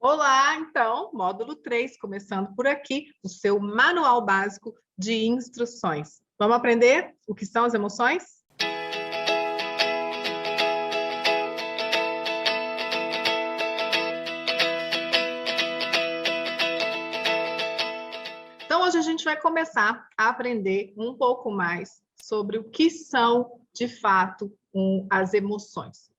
Olá, então, módulo 3, começando por aqui, o seu manual básico de instruções. Vamos aprender o que são as emoções? Então, hoje a gente vai começar a aprender um pouco mais sobre o que são, de fato, as emoções.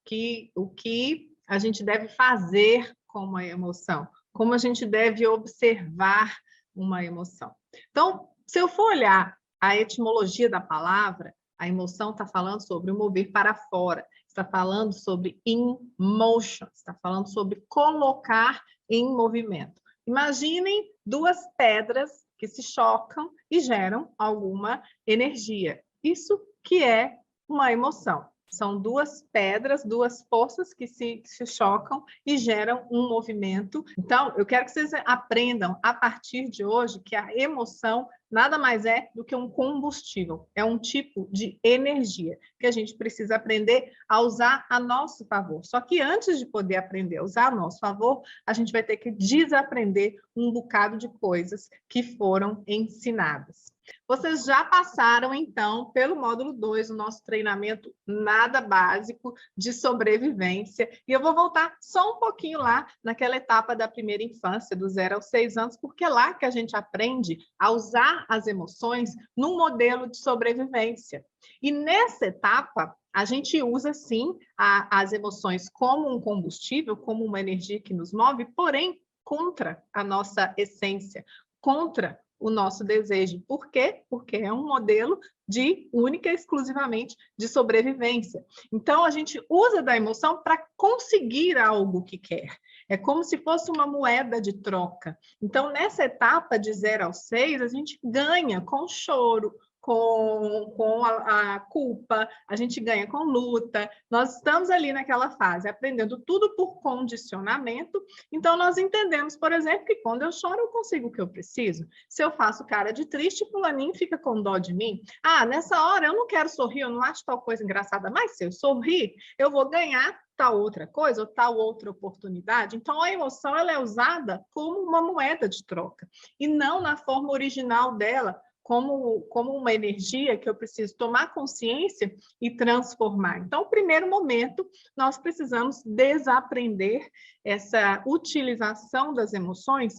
O que a gente deve fazer com uma emoção, como a gente deve observar uma emoção. Então, se eu for olhar a etimologia da palavra, a emoção está falando sobre o mover para fora, está falando sobre in motion, está falando sobre colocar em movimento. Imaginem duas pedras que se chocam e geram alguma energia. Isso que é uma emoção. São duas pedras, duas forças que se chocam e geram um movimento. Então, eu quero que vocês aprendam, a partir de hoje, que a emoção nada mais é do que um combustível. É um tipo de energia que a gente precisa aprender a usar a nosso favor. Só que antes de poder aprender a usar a nosso favor, a gente vai ter que desaprender um bocado de coisas que foram ensinadas. Vocês já passaram, então, pelo módulo 2, o nosso treinamento nada básico de sobrevivência. E eu vou voltar só um pouquinho lá naquela etapa da primeira infância, do 0 aos 6 anos, porque é lá que a gente aprende a usar as emoções num modelo de sobrevivência. E nessa etapa, a gente usa, sim, as emoções como um combustível, como uma energia que nos move, porém, contra a nossa essência, contra o nosso desejo. Por quê? Porque é um modelo de única e exclusivamente de sobrevivência. Então, a gente usa da emoção para conseguir algo que quer. É como se fosse uma moeda de troca. Então, nessa etapa de 0 aos 6, a gente ganha com choro, com a culpa, a gente ganha com luta. Nós estamos ali naquela fase, aprendendo tudo por condicionamento. Então, nós entendemos, por exemplo, que quando eu choro, eu consigo o que eu preciso. Se eu faço cara de triste, fulaninho fica com dó de mim. Ah, nessa hora eu não quero sorrir, eu não acho tal coisa engraçada, mas se eu sorrir, eu vou ganhar tal outra coisa ou tal outra oportunidade. Então, a emoção ela é usada como uma moeda de troca e não na forma original dela, como uma energia que eu preciso tomar consciência e transformar. Então, no primeiro momento, nós precisamos desaprender essa utilização das emoções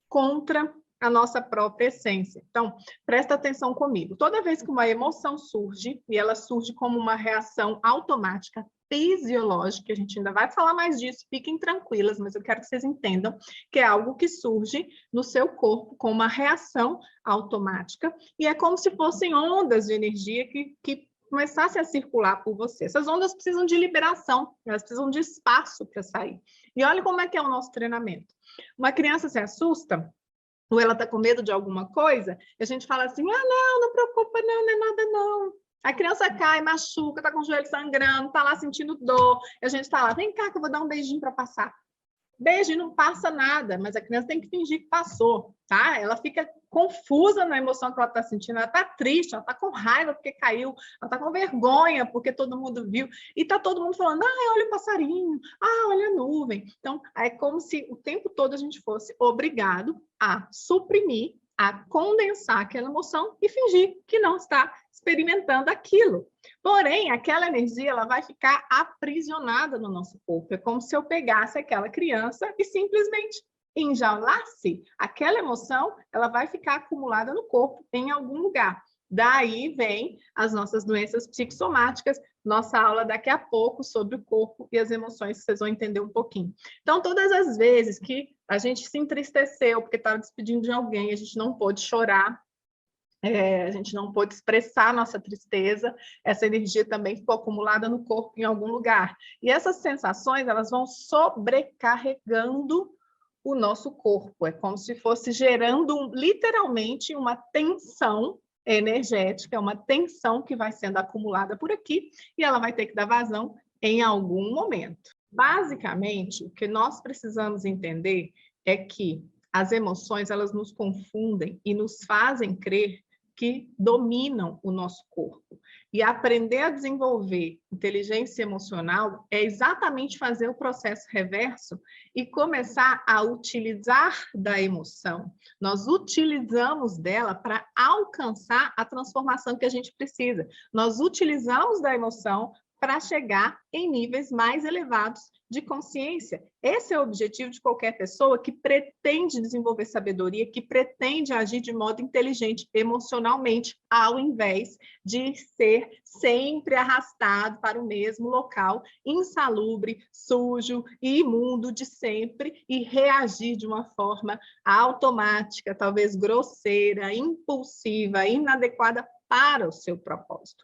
contra a nossa própria essência. Então, presta atenção comigo. Toda vez que uma emoção surge, e ela surge como uma reação automática, fisiológica, a gente ainda vai falar mais disso, fiquem tranquilas, mas eu quero que vocês entendam que é algo que surge no seu corpo com uma reação automática, e é como se fossem ondas de energia que começassem a circular por você. Essas ondas precisam de liberação, elas precisam de espaço para sair. E olha como é que é o nosso treinamento. Uma criança se assusta, ou ela está com medo de alguma coisa, e a gente fala assim, não preocupa não, não é nada não. A criança cai, machuca, está com o joelho sangrando, está lá sentindo dor, e a gente está lá, vem cá que eu vou dar um beijinho para passar. Beijo não passa nada, mas a criança tem que fingir que passou, tá? Ela fica confusa na emoção que ela está sentindo, ela está triste, ela está com raiva porque caiu, ela está com vergonha porque todo mundo viu, e está todo mundo falando, olha o passarinho, olha a nuvem. Então, é como se o tempo todo a gente fosse obrigado a suprimir, a condensar aquela emoção e fingir que não está experimentando aquilo. Porém, aquela energia ela vai ficar aprisionada no nosso corpo. É como se eu pegasse aquela criança e simplesmente enjaulasse aquela emoção, ela vai ficar acumulada no corpo em algum lugar. Daí vem as nossas doenças psicossomáticas, nossa aula daqui a pouco sobre o corpo e as emoções, vocês vão entender um pouquinho. Então, todas as vezes que a gente se entristeceu porque estava despedindo de alguém, a gente não pôde chorar, a gente não pôde expressar nossa tristeza, essa energia também ficou acumulada no corpo em algum lugar. E essas sensações, elas vão sobrecarregando o nosso corpo, é como se fosse gerando literalmente uma tensão energética, uma tensão que vai sendo acumulada por aqui e ela vai ter que dar vazão em algum momento. Basicamente, o que nós precisamos entender é que as emoções, elas nos confundem e nos fazem crer que dominam o nosso corpo. E aprender a desenvolver inteligência emocional é exatamente fazer o processo reverso e começar a utilizar da emoção. Nós utilizamos dela para alcançar a transformação que a gente precisa. Nós utilizamos da emoção para chegar em níveis mais elevados de consciência. Esse é o objetivo de qualquer pessoa que pretende desenvolver sabedoria, que pretende agir de modo inteligente emocionalmente, ao invés de ser sempre arrastado para o mesmo local, insalubre, sujo e imundo de sempre, e reagir de uma forma automática, talvez grosseira, impulsiva, inadequada para o seu propósito.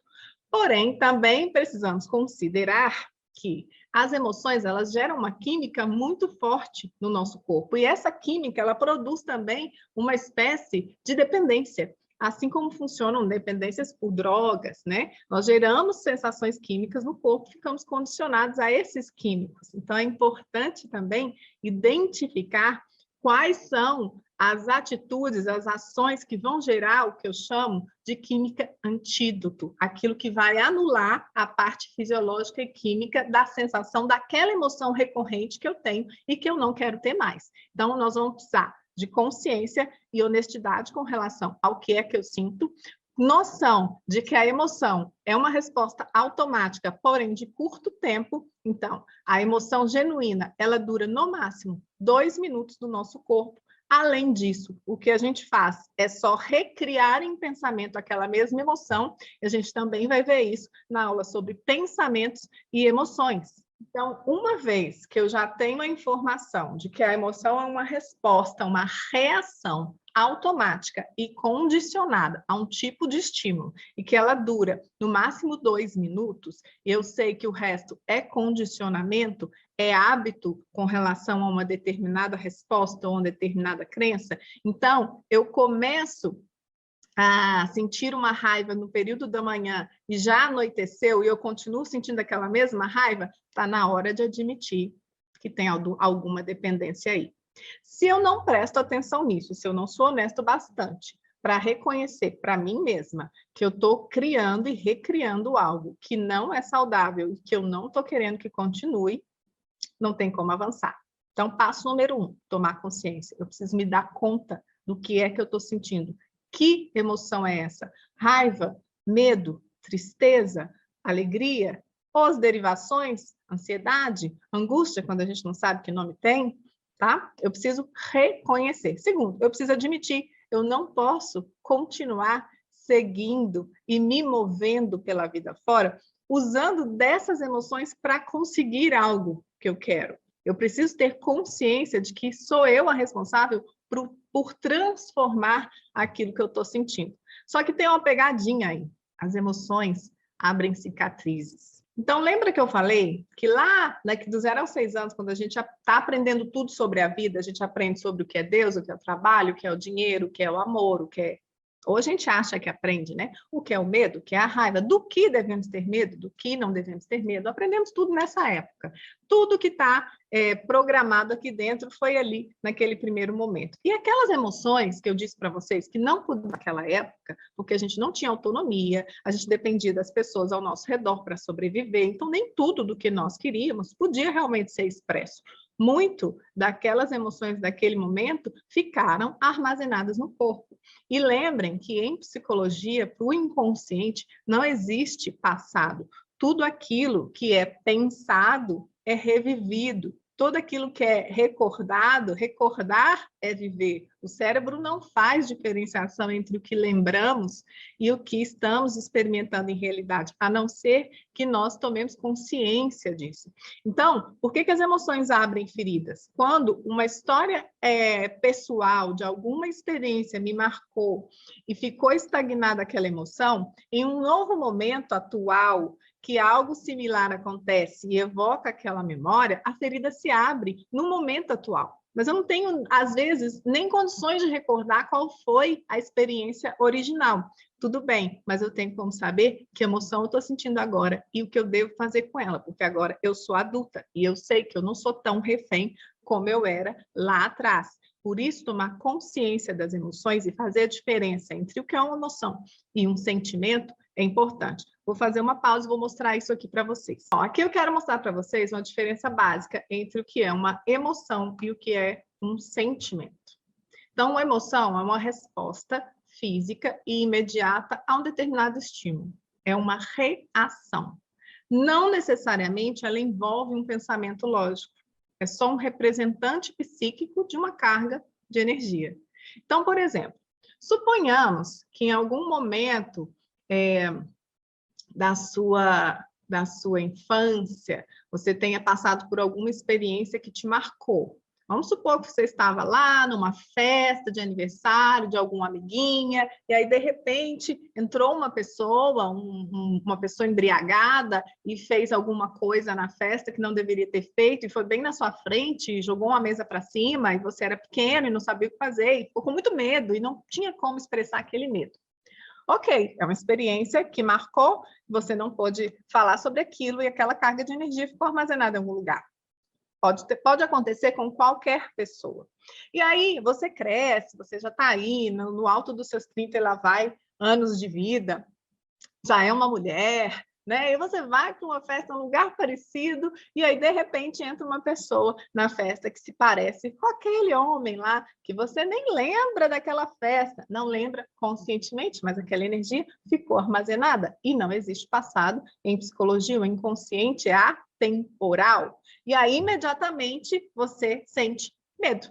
Porém, também precisamos considerar que as emoções, elas geram uma química muito forte no nosso corpo, e essa química, ela produz também uma espécie de dependência, assim como funcionam dependências por drogas, né? Nós geramos sensações químicas no corpo, ficamos condicionados a esses químicos. Então, é importante também identificar quais são as atitudes, as ações que vão gerar o que eu chamo de química antídoto, aquilo que vai anular a parte fisiológica e química da sensação daquela emoção recorrente que eu tenho e que eu não quero ter mais. Então, nós vamos precisar de consciência e honestidade com relação ao que é que eu sinto, noção de que a emoção é uma resposta automática, porém de curto tempo. Então, a emoção genuína, ela dura no máximo 2 minutos do nosso corpo. Além disso, o que a gente faz é só recriar em pensamento aquela mesma emoção, e a gente também vai ver isso na aula sobre pensamentos e emoções. Então, uma vez que eu já tenho a informação de que a emoção é uma resposta, uma reação automática e condicionada a um tipo de estímulo, e que ela dura no máximo 2 minutos, eu sei que o resto é condicionamento, é hábito com relação a uma determinada resposta ou uma determinada crença. Então, eu começo a sentir uma raiva no período da manhã e já anoiteceu e eu continuo sentindo aquela mesma raiva, está na hora de admitir que tem alguma dependência aí. Se eu não presto atenção nisso, se eu não sou honesto bastante para reconhecer para mim mesma que eu estou criando e recriando algo que não é saudável e que eu não estou querendo que continue, não tem como avançar. Então, passo número 1, tomar consciência. Eu preciso me dar conta do que é que eu estou sentindo. Que emoção é essa? Raiva, medo, tristeza, alegria, ou as derivações, ansiedade, angústia, quando a gente não sabe que nome tem, tá? Eu preciso reconhecer. Segundo, eu preciso admitir, eu não posso continuar seguindo e me movendo pela vida fora, usando dessas emoções para conseguir algo que eu quero. Eu preciso ter consciência de que sou eu a responsável por transformar aquilo que eu estou sentindo. Só que tem uma pegadinha aí. As emoções abrem cicatrizes. Então, lembra que eu falei que lá, do 0 aos 6 anos, quando a gente está aprendendo tudo sobre a vida, a gente aprende sobre o que é Deus, o que é o trabalho, o que é o dinheiro, o que é o amor, o que é... Ou a gente acha que aprende, né? O que é o medo, o que é a raiva, do que devemos ter medo, do que não devemos ter medo. Aprendemos tudo nessa época. Tudo que está programado aqui dentro foi ali, naquele primeiro momento. E aquelas emoções que eu disse para vocês que não podiam naquela época, porque a gente não tinha autonomia, a gente dependia das pessoas ao nosso redor para sobreviver, então nem tudo do que nós queríamos podia realmente ser expresso. Muito daquelas emoções daquele momento ficaram armazenadas no corpo. E lembrem que em psicologia, para o inconsciente, não existe passado. Tudo aquilo que é pensado é revivido. Tudo aquilo que é recordado, recordar é viver. O cérebro não faz diferenciação entre o que lembramos e o que estamos experimentando em realidade, a não ser que nós tomemos consciência disso. Então, por que as emoções abrem feridas? Quando uma história pessoal, de alguma experiência me marcou e ficou estagnada aquela emoção, em um novo momento atual, que algo similar acontece e evoca aquela memória, a ferida se abre no momento atual. Mas eu não tenho, às vezes, nem condições de recordar qual foi a experiência original. Tudo bem, mas eu tenho como saber que emoção eu estou sentindo agora e o que eu devo fazer com ela, porque agora eu sou adulta e eu sei que eu não sou tão refém como eu era lá atrás. Por isso, tomar consciência das emoções e fazer a diferença entre o que é uma emoção e um sentimento é importante. Vou fazer uma pausa e vou mostrar isso aqui para vocês. Bom, aqui eu quero mostrar para vocês uma diferença básica entre o que é uma emoção e o que é um sentimento. Então, uma emoção é uma resposta física e imediata a um determinado estímulo. É uma reação. Não necessariamente ela envolve um pensamento lógico. É só um representante psíquico de uma carga de energia. Então, por exemplo, suponhamos que em algum momento da sua infância, você tenha passado por alguma experiência que te marcou. Vamos supor que você estava lá numa festa de aniversário de alguma amiguinha, e aí, de repente, entrou uma pessoa, uma pessoa embriagada, e fez alguma coisa na festa que não deveria ter feito, e foi bem na sua frente, e jogou uma mesa para cima, e você era pequeno e não sabia o que fazer, e ficou com muito medo, e não tinha como expressar aquele medo. Ok, é uma experiência que marcou, você não pôde falar sobre aquilo, e aquela carga de energia ficou armazenada em algum lugar. Pode acontecer com qualquer pessoa. E aí, você cresce, você já está aí, no alto dos seus 30 e lá vai anos de vida, já é uma mulher, né? E você vai para uma festa, um lugar parecido, e aí, de repente, entra uma pessoa na festa que se parece com aquele homem lá, que você nem lembra daquela festa, não lembra conscientemente, mas aquela energia ficou armazenada. E não existe passado. Em psicologia, o inconsciente é atemporal. E aí, imediatamente, você sente medo.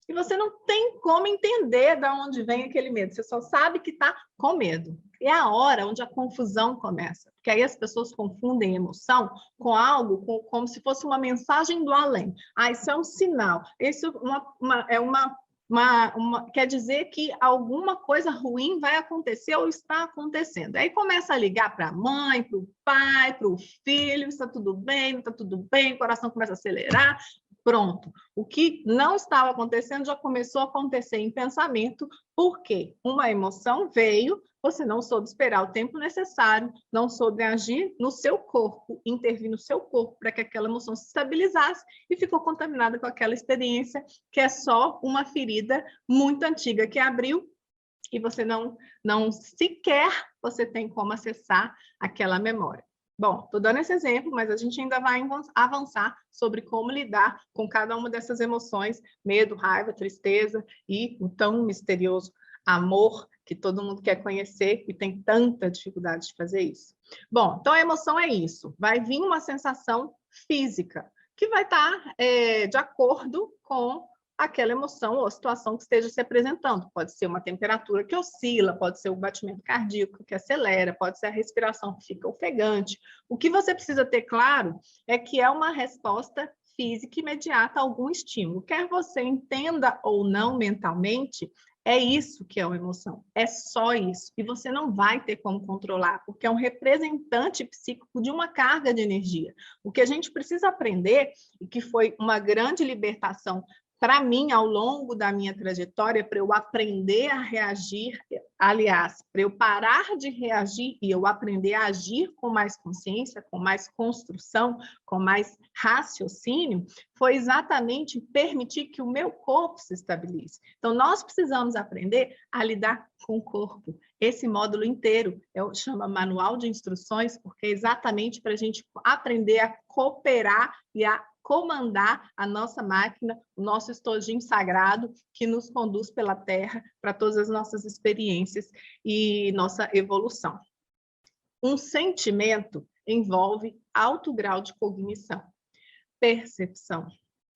E você não tem como entender de onde vem aquele medo. Você só sabe que está com medo. É a hora onde a confusão começa. Porque aí as pessoas confundem emoção com algo, como se fosse uma mensagem do além. Ah, isso é um sinal. Isso quer dizer que alguma coisa ruim vai acontecer ou está acontecendo. Aí começa a ligar para a mãe, para o pai, para o filho, está tudo bem, não está tudo bem, o coração começa a acelerar. Pronto. O que não estava acontecendo já começou a acontecer em pensamento, porque uma emoção veio, você não soube esperar o tempo necessário, não soube agir no seu corpo, intervir no seu corpo para que aquela emoção se estabilizasse e ficou contaminada com aquela experiência que é só uma ferida muito antiga que abriu e você não sequer você tem como acessar aquela memória. Bom, estou dando esse exemplo, mas a gente ainda vai avançar sobre como lidar com cada uma dessas emoções, medo, raiva, tristeza e o tão misterioso amor que todo mundo quer conhecer e tem tanta dificuldade de fazer isso. Bom, então a emoção é isso. Vai vir uma sensação física que vai estar de acordo com aquela emoção ou situação que esteja se apresentando. Pode ser uma temperatura que oscila, pode ser o batimento cardíaco que acelera, pode ser a respiração que fica ofegante. O que você precisa ter claro é que é uma resposta física imediata a algum estímulo. Quer você entenda ou não mentalmente, é isso que é uma emoção, é só isso. E você não vai ter como controlar, porque é um representante psíquico de uma carga de energia. O que a gente precisa aprender, e que foi uma grande libertação para mim, ao longo da minha trajetória, para eu aprender a reagir, aliás, para eu parar de reagir e eu aprender a agir com mais consciência, com mais construção, com mais raciocínio, foi exatamente permitir que o meu corpo se estabilize. Então, nós precisamos aprender a lidar com o corpo. Esse módulo inteiro chama Manual de Instruções, porque é exatamente para a gente aprender a cooperar e a comandar a nossa máquina, o nosso estojinho sagrado que nos conduz pela Terra para todas as nossas experiências e nossa evolução. Um sentimento envolve alto grau de cognição, percepção,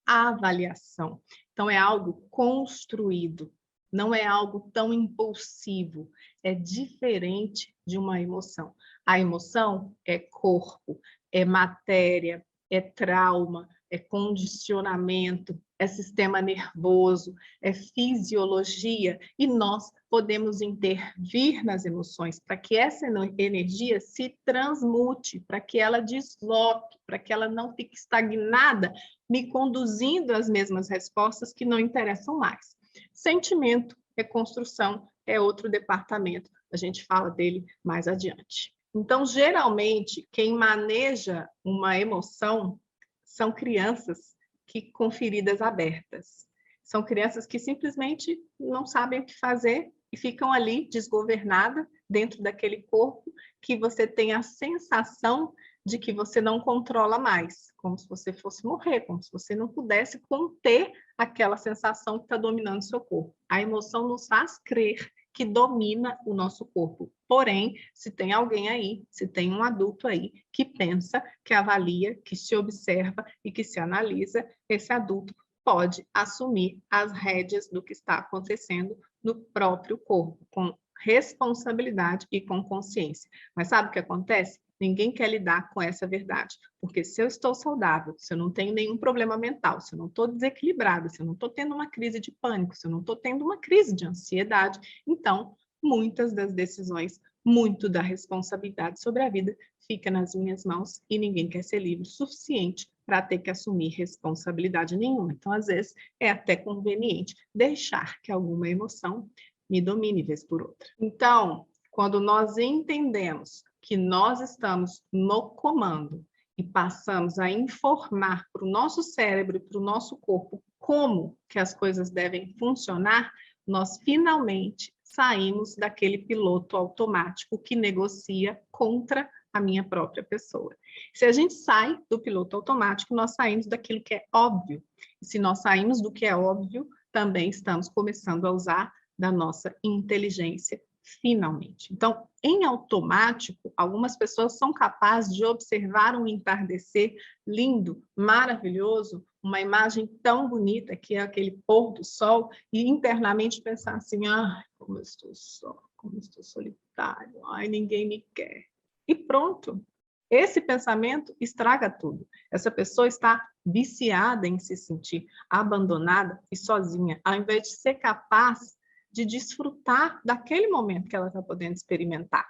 avaliação. Então, é algo construído, não é algo tão impulsivo, é diferente de uma emoção. A emoção é corpo, é matéria, é trauma, é condicionamento, é sistema nervoso, é fisiologia, e nós podemos intervir nas emoções para que essa energia se transmute, para que ela desloque, para que ela não fique estagnada, me conduzindo às mesmas respostas que não interessam mais. Sentimento é construção, é outro departamento, a gente fala dele mais adiante. Então, geralmente, quem maneja uma emoção são crianças que com feridas abertas. São crianças que simplesmente não sabem o que fazer e ficam ali desgovernadas dentro daquele corpo que você tem a sensação de que você não controla mais, como se você fosse morrer, como se você não pudesse conter aquela sensação que está dominando o seu corpo. A emoção nos faz crer que domina o nosso corpo. Porém, se tem alguém aí, se tem um adulto aí que pensa, que avalia, que se observa e que se analisa, esse adulto pode assumir as rédeas do que está acontecendo no próprio corpo, com responsabilidade e com consciência. Mas sabe o que acontece? Ninguém quer lidar com essa verdade, porque se eu estou saudável, se eu não tenho nenhum problema mental, se eu não estou desequilibrada, se eu não estou tendo uma crise de pânico, se eu não estou tendo uma crise de ansiedade, então muitas das decisões, muito da responsabilidade sobre a vida fica nas minhas mãos e ninguém quer ser livre o suficiente para ter que assumir responsabilidade nenhuma. Então, às vezes, é até conveniente deixar que alguma emoção me domine vez por outra. Então, quando nós entendemos que nós estamos no comando e passamos a informar para o nosso cérebro e para o nosso corpo como que as coisas devem funcionar, nós finalmente saímos daquele piloto automático que negocia contra a minha própria pessoa. Se a gente sai do piloto automático, nós saímos daquilo que é óbvio. E se nós saímos do que é óbvio, também estamos começando a usar da nossa inteligência finalmente. Então, em automático, algumas pessoas são capazes de observar um entardecer lindo, maravilhoso, uma imagem tão bonita que é aquele pôr do sol, e internamente pensar assim, ai, como eu estou só, como eu estou solitário, ai, ninguém me quer. E pronto. Esse pensamento estraga tudo. Essa pessoa está viciada em se sentir abandonada e sozinha, ao invés de ser capaz de desfrutar daquele momento que ela está podendo experimentar.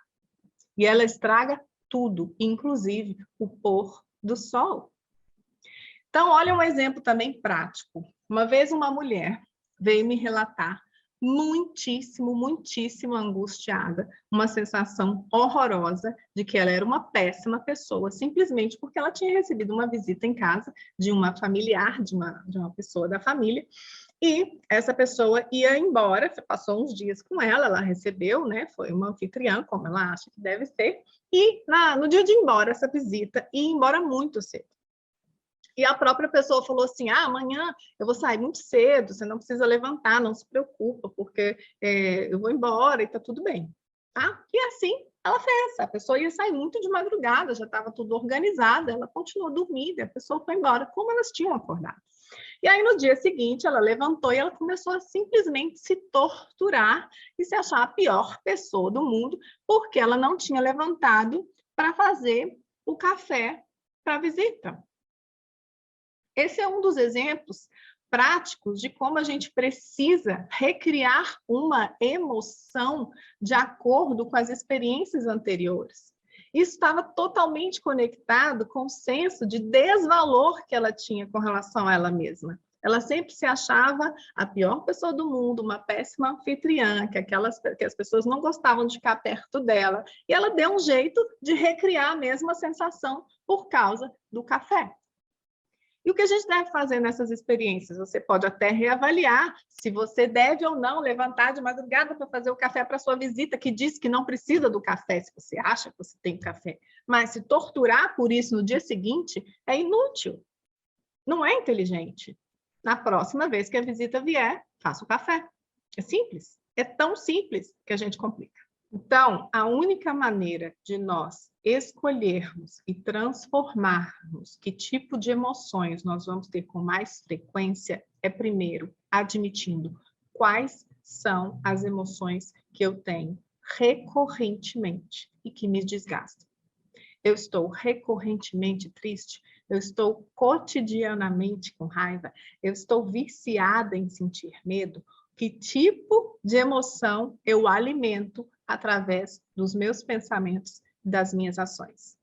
E ela estraga tudo, inclusive o pôr do sol. Então, olha um exemplo também prático. Uma vez uma mulher veio me relatar muitíssimo angustiada, uma sensação horrorosa de que ela era uma péssima pessoa, simplesmente porque ela tinha recebido uma visita em casa de uma familiar, de uma pessoa da família, e essa pessoa ia embora, passou uns dias com ela recebeu, né? Foi uma anfitriã, como ela acha que deve ser, e no dia de ir embora, essa visita, ia embora muito cedo. E a própria pessoa falou assim, amanhã eu vou sair muito cedo, você não precisa levantar, não se preocupa, porque eu vou embora e está tudo bem. Tá? E assim ela fez, a pessoa ia sair muito de madrugada, já estava tudo organizado, ela continuou dormindo, e a pessoa foi embora, como elas tinham acordado. E aí, no dia seguinte, ela levantou e ela começou a simplesmente se torturar e se achar a pior pessoa do mundo, porque ela não tinha levantado para fazer o café para a visita. Esse é um dos exemplos práticos de como a gente precisa recriar uma emoção de acordo com as experiências anteriores. Isso estava totalmente conectado com o senso de desvalor que ela tinha com relação a ela mesma. Ela sempre se achava a pior pessoa do mundo, uma péssima anfitriã, que as pessoas não gostavam de ficar perto dela. E ela deu um jeito de recriar a mesma sensação por causa do café. E o que a gente deve fazer nessas experiências? Você pode até reavaliar se você deve ou não levantar de madrugada para fazer o café para sua visita, que diz que não precisa do café, se você acha que você tem café. Mas se torturar por isso no dia seguinte é inútil. Não é inteligente. Na próxima vez que a visita vier, faça o café. É simples. É tão simples que a gente complica. Então, a única maneira de nós escolhermos e transformarmos que tipo de emoções nós vamos ter com mais frequência é, primeiro, admitindo quais são as emoções que eu tenho recorrentemente e que me desgastam. Eu estou recorrentemente triste, eu estou cotidianamente com raiva, eu estou viciada em sentir medo. Que tipo de emoção eu alimento através dos meus pensamentos e das minhas ações?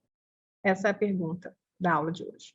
Essa é a pergunta da aula de hoje.